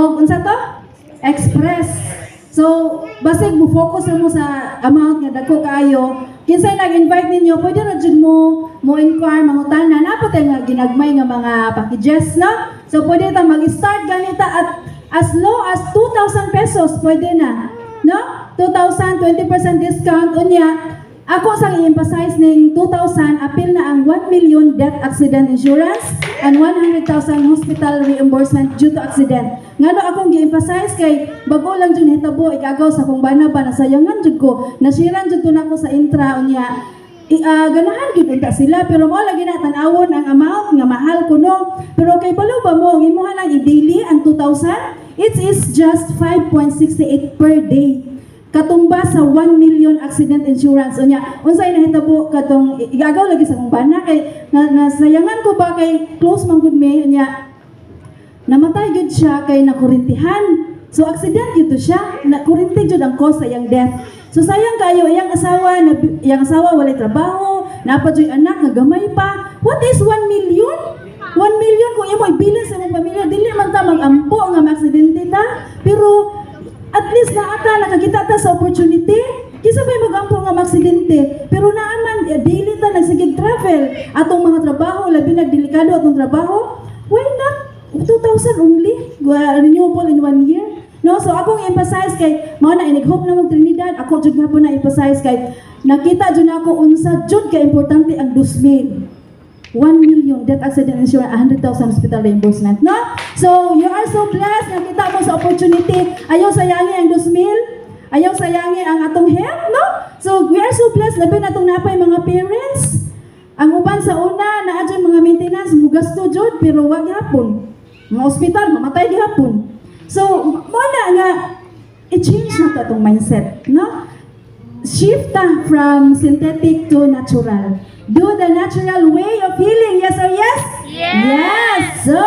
o unsa to? Express. So, basig mo focus mo sa amount nga dako kaayo. Kinsay nag-invite ninyo, pwede ra jud mo inquire mangutana na pa nga ginagmay nga mga packages no. So pwede ta mag-start ganita at as low as 2,000 pesos pwede na. No? 2,000, 20% discount unya. Ako sang i-emphasize ning 2,000 apil na ang 1 million death accident insurance and 100,000 hospital reimbursement due to accident. Ngano akong gi-emphasize kay bago lang jud hitabo igagaw sa kung bana ba nasayangan jud ko, nasiran jud ko nako sa intra unya. Ganahan gid unta sila pero mo lagi na tan-awon ang amount nga mahal kuno. Pero kay balo ba mo imuha lang i-daily ang 2,000? It is just 5.68 per day. Katumba sa 1 million accident insurance unya unsay nahitabo katong igagaw lagi sa kong bana kay nasayangan ko ba kay close man gud me unya namatay gud siya kay nakurintihan so accident gid to siya nakurinti jud ang cause sa iyang death so sayang kayo iyang asawa walay trabaho naapa jud anak nga gamay pa what is 1 million 1 million kung imo ibilin sa imong pamilya dili man ta magampo nga maaksidente ta pero at least nakakita ta sa opportunity. Kisa ba'y magampo nga maksidente. Pero naaman, daily ta nagsigig travel. Atong mga trabaho, labi na delikado atong trabaho. Why not? 2,000 only. Renewable in 1 year. No? So akong emphasize kay, mga na inighope na mong Trinidad, ako jud nga po na emphasize kay, nakita jud na ako unsa jud ka importante ang 2,000. 1 million death accident insurance, 100,000 hospital reimbursement, no? So, you are so blessed, nakita mo sa opportunity, ayaw sayangi ang 2,000, ayaw sayangi ang atong health, no? So, we are so blessed, labi na itong napay mga parents. Ang uban sa una, naadyan mga maintenance, mugasto jud, pero wag hapon. Mga hospital, mamatay gihapon. So, muna nga, i-change na ito itong mindset, no? Shift ta from synthetic to natural. Do the natural way of healing. Yes or yes? Yes! Yes! So,